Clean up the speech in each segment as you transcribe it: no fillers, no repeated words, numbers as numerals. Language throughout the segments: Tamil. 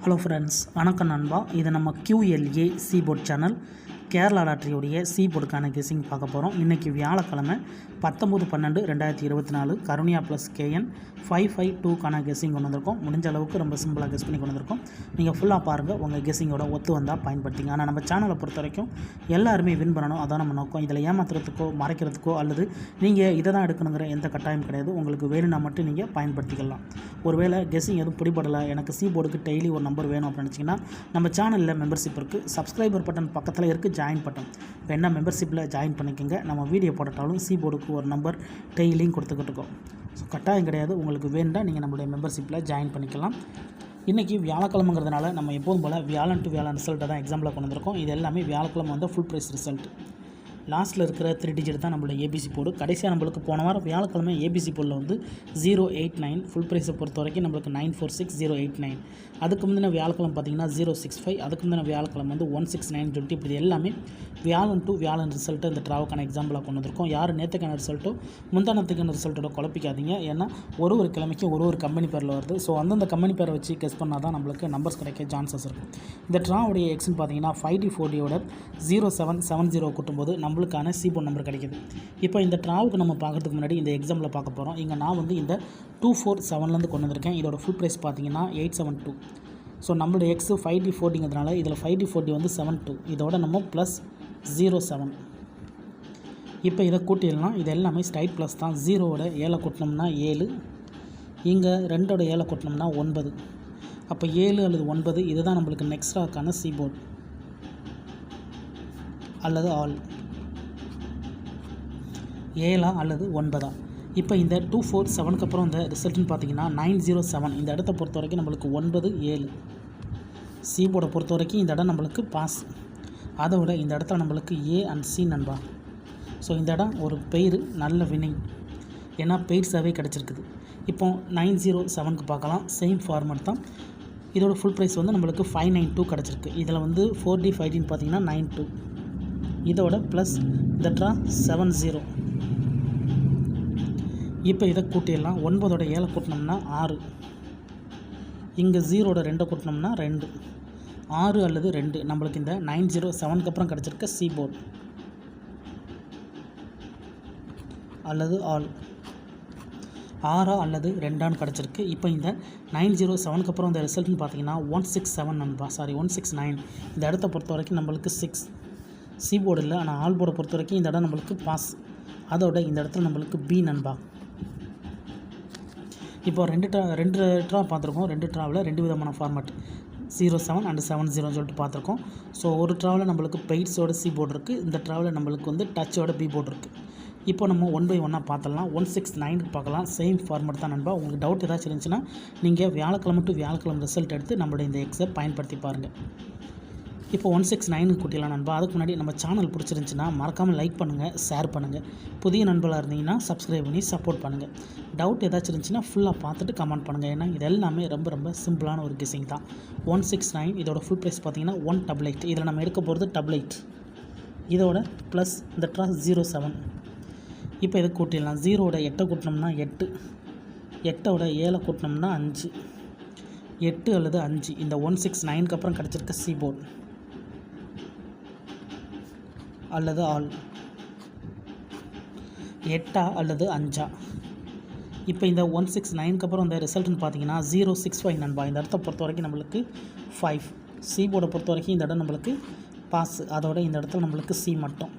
ஹலோ ஃப்ரெண்ட்ஸ், வணக்கம் நண்பா. இது நம்ம QLA சீபோர்ட் சேனல் கேரளா லாட்ரியோடைய சீபோர்டுக்கான கெஸிங் பார்க்க போகிறோம். இன்றைக்கி வியாழக்கிழமை 19/12/2024 கருணியா ப்ளஸ் KN 552க்கான கெஸிங் கொண்டு வந்திருக்கோம். முடிஞ்ச அளவுக்கு ரொம்ப சிம்பிளாக கெஸ் பண்ணி கொண்டு வந்திருக்கோம். நீங்கள் ஃபுல்லாக பாருங்கள், உங்கள் கெஸிங்கோட ஒத்து வந்தால் பயன்படுத்திங்க. ஆனால் நம்ம சேனலை பொறுத்த வரைக்கும் எல்லாருமே வின் பண்ணணும், அதான் நம்ம நோக்கம். இதில் ஏமாத்துறதுக்கோ மறைக்கிறதுக்கோ அல்லது நீங்கள் இதை தான் எடுக்கணுங்கிற எந்த கட்டாயம் கிடையாது. உங்களுக்கு வேணும்னா மட்டும் நீங்கள் பயன்படுத்திக்கலாம். ஒருவேளை கெஸிங் எதுவும் பிடிபடலை, எனக்கு சீபோர்டுக்கு டெய்லி ஒரு நம்பர் வேணும் அப்படின்னு நினச்சிங்கன்னா நம்ம சேனலில் மெம்பர்ஷிப் இருக்குது. சப்ஸ்கிரைபர் பட்டன் பக்கத்தில் இருக்குது, ஜாயின் பட்டன். இப்போ என்ன மெம்பர்ஷிப்பில் ஜாயின் பண்ணிக்கோங்க. நம்ம வீடியோ போட்டாலும் சீபோர்டுக்கு ஒரு நம்பர் டெய்லியும் கொடுத்துக்கிட்டு இருக்கோம். ஸோ கட்டாயம் கிடையாது, உங்களுக்கு வேண்டாம் நீங்கள் நம்மளுடைய மெம்பர்ஷிப்பில் ஜாயின் பண்ணிக்கலாம். இன்றைக்கி வியாழக்கிழமைங்கிறதுனால நம்ம எப்போதும் போல் வியாழன் டு வியாழன் ரிசல்ட்டை தான் எக்ஸாம்பிளாக கொண்டு வந்திருக்கோம். இது எல்லாமே வியாழக்கிழமை வந்து ஃபுல் ப்ரைஸ் ரிசல்ட். லாஸ்ட்டில் இருக்கிற 3 டிஜிட் தான் நம்மளோட ஏபிசி போர்டு. கடைசியாக நம்மளுக்கு போன வாரம் வியாழக்கிழமை ஏபிசி போர்டில் வந்து 089, ஃபுல் ப்ரைஸை பொறுத்த வரைக்கும் நம்மளுக்கு 946089. அதுக்கு முந்தின வியாழக்கிழமை பார்த்திங்கன்னா 065, அதுக்கு முந்தின வியாழக்கிழமை வந்து 16920. இப்படி எல்லாமே வியாழன் டு வியாழன் ரிசல்ட்டு இந்த ட்ராவுக்கான எக்ஸாம்பிளாக கொண்டு வந்திருக்கோம். யார் நேற்றுக்கான ரிசல்ட்டோ முந்தானத்துக்கான ரிசல்ட்டோட குழப்பிக்காதீங்க. ஏன்னா ஒரு கிழமைக்கும் ஒரு கம்பெனி பேரில் வருது. ஸோ அந்தந்த கம்பெனி பேரை வச்சு கெஸ் பண்ணால் தான் நம்மளுக்கு நம்பர்ஸ் கிடைக்க சான்சஸ் இருக்குது. இந்த ட்ராவுடைய எக்ஸ்ன்னு பார்த்தீங்கன்னா 5D4Dயோட 0770 கூட்டும்போது நம்மளுக்கான சீபோர்ட் நம்பர் கிடைக்கிது. இப்போ இந்த ட்ராவுக்கு நம்ம பார்க்கறதுக்கு முன்னாடி இந்த எக்ஸாம்பிள் பார்க்க போகிறோம். இங்கே நான் வந்து இந்த 247லேருந்து கொண்டு வந்திருக்கேன். இதோட ஃபுல் ப்ரைஸ் பார்த்தீங்கன்னா 872. ஸோ நம்மளோட எக்ஸு 5D4Dங்கிறதுனால இதில் 5D4D வந்து 72, இதோட நம்ம ப்ளஸ் 07. இப்போ இதை கூட்டிடலாம். இது எல்லாமே ஸ்ட்ரைட் ப்ளஸ் தான். 0வோட 7 கூட்டினோம்னா 7, இங்கே 2ஓட 7 கூட்டினோம்னா 9. அப்போ 7 அல்லது 9 இதுதான் நம்மளுக்கு நெக்ஸ்ட்ராக்கான சீபோர்ட் அல்லது ஆல் 7 அல்லது 9. இப்போ இந்த 247க்கு அப்புறம் இந்த ரிசல்ட்னு பார்த்தீங்கன்னா 907. இந்த இடத்த பொறுத்த வரைக்கும் நம்மளுக்கு 9 7. சீபோர்டை பொறுத்த வரைக்கும் இந்த இடம் நம்மளுக்கு பாஸ். அதை விட இந்த இடத்துல நம்மளுக்கு A அண்ட் C நண்பா. ஸோ இந்த இடம் ஒரு பெயர் நல்ல வின்னிங், ஏன்னா பெய்ட் சர்வே கிடச்சிருக்குது. இப்போ 907க்கு பார்க்கலாம். சேம் ஃபார்மேட் தான். இதோட ஃபுல் ப்ரைஸ் வந்து நம்மளுக்கு 592 கிடச்சிருக்கு. இதில் வந்து 4D 5Dன்னு பார்த்தீங்கன்னா 92, இதோட ப்ளஸ் இந்த ட்ரா 70. இப்போ இதை கூட்டிடலாம். 9ஓட 7 கூட்டினோம்னா 6, இங்கே 0ஓட 2 கூட்டினோம்னா 2, 6 அல்லது 2 நம்மளுக்கு இந்த 907க்கு அப்புறம் கிடச்சிருக்க சீபோர்ட் அல்லது ஆல் 6 அல்லது 2 கிடச்சிருக்கு. இப்போ இந்த 907க்கு அப்புறம் இந்த ரிசல்ட்னு பார்த்தீங்கன்னா 167 நண்பா, சாரி 169. இந்த இடத்த பொறுத்த வரைக்கும் நம்மளுக்கு 6 சீபோர்டு இல்லை, ஆனால் ஆல் போர்டை பொறுத்த வரைக்கும் இந்த இடம் நம்மளுக்கு பாஸ். அதோட இந்த இடத்துல நம்மளுக்கு B நண்பா. இப்போ ரெண்டு ட்ரா பார்த்துருக்கோம். 2 ட்ராவில் 2 விதமான ஃபார்மேட் 07 அண்ட் 70 சொல்லிட்டு பார்த்துருக்கோம். ஸோ ஒரு ட்ராவில் நம்மளுக்கு பெய்ட்ஸோட சி போர்டு இருக்குது, இந்த ட்ராவில் நம்மளுக்கு வந்து டச்சோட B போர்டு இருக்குது. இப்போ நம்ம 1 by 1 பார்த்துடலாம். 169க்கு பார்க்கலாம். சேம் ஃபார்மேட் தான் நண்பா. உங்களுக்கு டவுட் ஏதாச்சும் இருந்துச்சுன்னா நீங்கள் வியாழக்கிழமை டு வியாழக்கிழமை ரிசல்ட் எடுத்து நம்மளுடைய இந்த எக்ஸை பயன்படுத்தி பாருங்கள். இப்போ 169க்கு கூட்டிடலாம் நண்பா. அதுக்கு முன்னாடி நம்ம சேனல் பிடிச்சிருந்துச்சின்னா மறக்காமல் லைக் பண்ணுங்கள், ஷேர் பண்ணுங்கள். புதிய நண்பர்களாக இருந்தீங்கன்னா சப்ஸ்கிரைப் பண்ணி சப்போர்ட் பண்ணுங்கள். டவுட் ஏதாச்சும் இருந்துச்சுன்னா ஃபுல்லாக பார்த்துட்டு கமெண்ட் பண்ணுங்கள். ஏன்னா இது எல்லாமே ரொம்ப சிம்பிளான ஒரு கெஸிங் தான். 169 இதோட ஃபுல் ப்ரைஸ் பார்த்தீங்கன்னா 188. இதில் நம்ம எடுக்க போகிறது 88, இதோட ப்ளஸ் இந்த ட்ரா 07. இப்போ இதை கூட்டிடலாம். 0ஓட 8 கூட்டினோம்னா 8, 8ஓட 7 கூட்டினோம்னா 5, 8 அல்லது 5 இந்த 169க்கு அப்புறம் கிடச்சிருக்க சீபோர்ட் அல்லது ஆல் 8 அல்லது 5. இப்போ இந்த 169க்கு அப்புறம் இந்த ரிசல்ட்னு பார்த்தீங்கன்னா 065 நண்பா. இந்த இடத்த பொறுத்த வரைக்கும் நம்மளுக்கு 5. சீபோர்டை பொறுத்த வரைக்கும் இந்த இடம் நம்மளுக்கு பாஸ். அதோட இந்த இடத்துல நம்மளுக்கு C மட்டும்.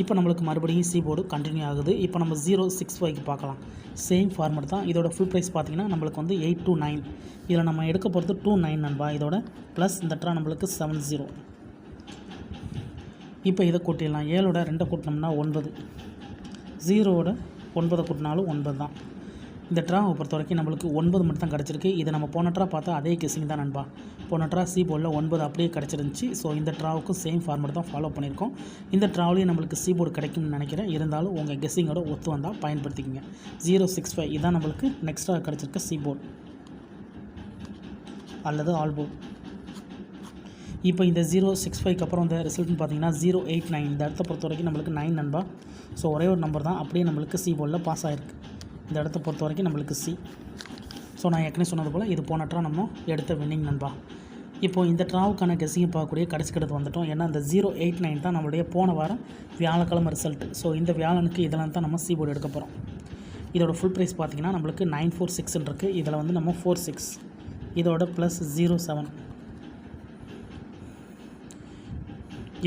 இப்போ நம்மளுக்கு மறுபடியும் சீபோர்டு கண்டினியூ ஆகுது. இப்போ நம்ம 065க்கு பார்க்கலாம். சேம் ஃபார்மேட் தான். இதோட ஃபுல் ப்ரைஸ் பார்த்தீங்கன்னா நம்மளுக்கு வந்து 829. இதில் நம்ம எடுக்க போகிறது 29 நண்பா. இதோட ப்ளஸ் இந்த ட்ரா நம்மளுக்கு 70. இப்போ இதை கூட்டிடலாம். 7ஓட 2 கூட்டினோம்னா 9, 0ஓட 9 கூட்டினாலும் 9 தான். இந்த ட்ராவை பொறுத்த வரைக்கும் நம்மளுக்கு 9 மட்டும் தான் கிடச்சிருக்கு. இதை நம்ம போன ட்ரா பார்த்தா அதே கெஸிங் தான் நண்பா. போன ட்ரா சீபோர்டில் 9 அப்படியே கிடச்சிருந்துச்சி. ஸோ இந்த ட்ராவுக்கும் சேம் ஃபார்மேட் தான் ஃபாலோ பண்ணியிருக்கோம். இந்த ட்ராவிலையும் நம்மளுக்கு சீபோர்டு கிடைக்கும்னு நினைக்கிறேன். இருந்தாலும் உங்கள் கெஸிங்கோட ஒத்து வந்தால் பயன்படுத்திக்கங்க. 065 இதான் நம்மளுக்கு நெக்ஸ்ட்டாக கிடச்சிருக்க சீபோர்ட் அல்லது ஆல் போர்ட். இப்போ இந்த 065க்கு அப்புறம் இந்த ரிசல்ட்னு பார்த்தீங்கன்னா 089. இந்த இடத்த பொறுத்த வரைக்கும் நம்மளுக்கு 9 நண்பா. ஸோ ஒரே ஒரு நம்பர் தான் அப்படியே நம்மளுக்கு சி போர்டில் பாஸ் ஆகிருக்கு. இந்த இடத்த பொறுத்த வரைக்கும் நம்மளுக்கு C. ஸோ நான் ஏற்கனவே சொன்னது போல் இது போன ட்ரா நம்ம எடுத்த வின்னிங் நண்பா. இப்போது இந்த ட்ராவுக்கான கெஸ்ஸிங்கை பார்க்கக்கூடிய கடைசி கட்டத்துக்கு வந்துட்டோம். ஏன்னா அந்த 089 தான் நம்மளுடைய போன வாரம் வியாழக்கிழமை ரிசல்ட்டு. ஸோ இந்த வியாழனுக்கு இதெல்லாம் தான் நம்ம சீபோர்டு எடுக்க போகிறோம். இதோட ஃபுல் ப்ரைஸ் பார்த்திங்கன்னா நம்மளுக்கு 946 இருக்குது. இதில் வந்து நம்ம 46 இதோட ப்ளஸ் 07.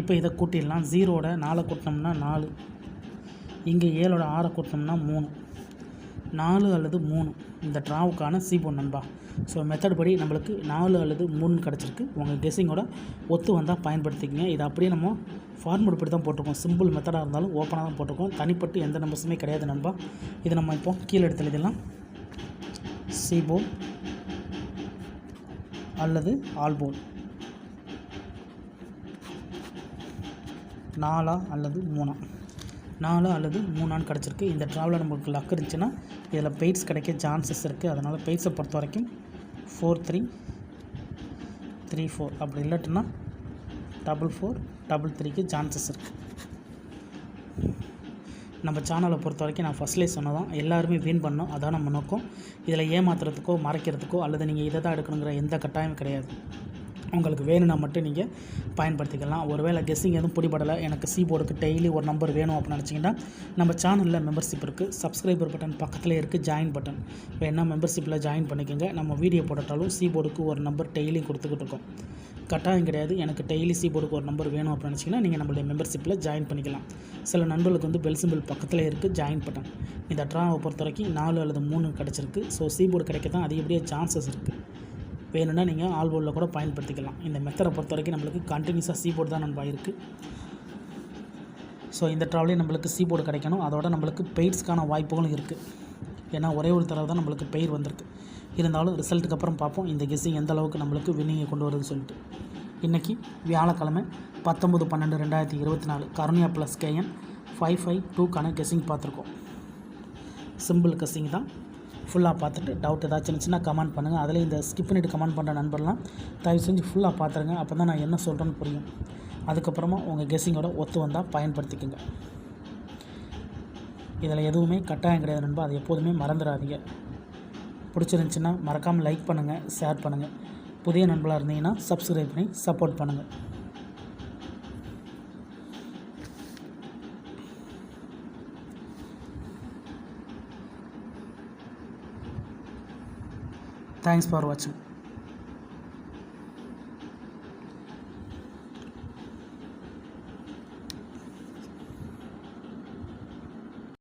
இப்போ இதை கூட்டிடலாம். 0ஓட 4 கூட்டினோம்னா 4, இங்கே 7ஓட 6 கூட்டினோம்னா 3, 4 அல்லது 3 இந்த ட்ராவுக்கான சீபோர்டு நண்பா. ஸோ மெத்தட் படி நம்மளுக்கு 4 அல்லது 3 கிடச்சிருக்கு. உங்கள் கெஸ்ஸிங்கோட ஒத்து வந்தால் பயன்படுத்திக்கங்க. இது அப்படியே நம்ம ஃபார்முட் இப்படி தான் போட்டிருக்கோம். சிம்பிள் மெத்தடாக இருந்தாலும் ஓப்பனாக தான் போட்டிருக்கோம். தனிப்பட்டு எந்த நம்பர்ஸுமே கிடையாது நண்பா. இது நம்ம இப்போ கீழே எடுத்து எழுதிடலாம். சீபோர்டு அல்லது ஆல்போர்டு 4 அல்லது 3, 4 அல்லது 3 கிடச்சிருக்கு. இந்த ட்ராவலில் நம்மளுக்கு லக் இருந்துச்சுன்னா இதில் பெய்ட்ஸ் கிடைக்க சான்சஸ் இருக்குது. அதனால் பெய்ட்ஸை பொறுத்த வரைக்கும் 4334 அப்படி இல்லாட்டினா 4433க்கு சான்சஸ் இருக்குது. நம்ம சேனலை பொறுத்த வரைக்கும் நான் ஃபஸ்ட்லேயே சொன்னதான், எல்லாருமே வின் பண்ணோம். அதான் நம்ம நோக்கம். இதில் ஏமாத்துறதுக்கோ மறைக்கிறதுக்கோ அல்லது நீங்கள் இதை தான் எடுக்கணுங்கிற எந்த கட்டாயமும் கிடையாது. உங்களுக்கு வேணும்னா மட்டும் நீங்கள் பயன்படுத்திக்கலாம். ஒருவேளை கெஸ்ஸிங் எதுவும் பிடிபடலை, எனக்கு சீபோர்டுக்கு டெய்லி ஒரு நம்பர் வேணும் அப்படின்னு நினச்சிங்கன்னா நம்ம சேனலில் மெம்பர்ஷிப் இருக்குது. சப்ஸ்கிரைபர் பட்டன் பக்கத்தில் இருக்குது, ஜாயின் பட்டன் வேணால் மெம்பர்ஷிப்பில் ஜாயின் பண்ணிக்கோங்க. நம்ம வீடியோ போட்டாலும் சீபோர்டுக்கு ஒரு நம்பர் டெய்லியும் கொடுத்துக்கிட்டு இருக்கோம். கட்டாயம் கிடையாது. எனக்கு டெய்லி சீபோர்டுக்கு ஒரு நம்பர் வேணும் அப்படின்னு நினச்சிங்கன்னா நீங்கள் நம்மளுடைய மெம்பர்ஷிப்பில் ஜாயின் பண்ணிக்கலாம். சில நண்பர்களுக்கு வந்து பெல் சிம்பிள் பக்கத்தில் இருக்குது, ஜாயின் பட்டன். இந்த ட்ராவை பொறுத்த வரைக்கும் 4 அல்லது 3 கிடச்சிருக்கு. ஸோ சீபோர்டு கிடைக்க தான் அதிகப்படியாக சான்சஸ் இருக்குது. வேணும்னா நீங்கள் ஆல்போர்டில் கூட பயன்படுத்திக்கலாம். இந்த மெத்தடை பொறுத்த வரைக்கும் நம்மளுக்கு கண்டினியூஸாக சீபோர்டு தான் நண்பா இருக்குது. ஸோ இந்த ட்ராவலையும் நம்மளுக்கு சீபோர்டு கிடைக்கணும். அதோட நம்மளுக்கு பெய்ட்ஸ்க்கான வாய்ப்புகளும் இருக்குது. ஏன்னா ஒரே ஒரு தடவை தான் நம்மளுக்கு பெயர் வந்திருக்கு. இருந்தாலும் ரிசல்ட்டுக்கு அப்புறம் பார்ப்போம் இந்த கெஸ்ஸிங் எந்த அளவுக்கு நம்மளுக்கு வின்னிங்கை கொண்டு வருதுன்னு சொல்லிட்டு. இன்றைக்கி வியாழக்கிழமை 19/12/2024 கருணியா ப்ளஸ் KN 552க்கான கெஸ்ஸிங் பார்த்துருக்கோம். சிம்பிள் கெஸ்ஸிங் தான். ஃபுல்லாக பார்த்துட்டு டவுட் ஏதாச்சும் இருந்துச்சுன்னா கமெண்ட் பண்ணுங்கள். அதில் இந்த ஸ்கிப் பண்ணிவிட்டு கமெண்ட் பண்ணுற நண்பர்லாம் தயவு செஞ்சு ஃபுல்லாக பார்த்துருங்க. அப்போ தான் நான் என்ன சொல்கிறேன்னு புரியும். அதுக்கப்புறமா உங்கள் கெஸ்ஸிங்கோட ஒத்து வந்தால் பயன்படுத்திக்கோங்க. இதில் எதுவுமே கட்டாயம் கிடையாது நண்பா. அது எப்போதுமே மறந்துடாதீங்க. பிடிச்சிருந்துச்சின்னா மறக்காமல் லைக் பண்ணுங்கள், ஷேர் பண்ணுங்கள். புதிய நண்பர்களாக இருந்தீங்கன்னா சப்ஸ்கிரைப் பண்ணி சப்போர்ட் பண்ணுங்கள். Thanks for watching.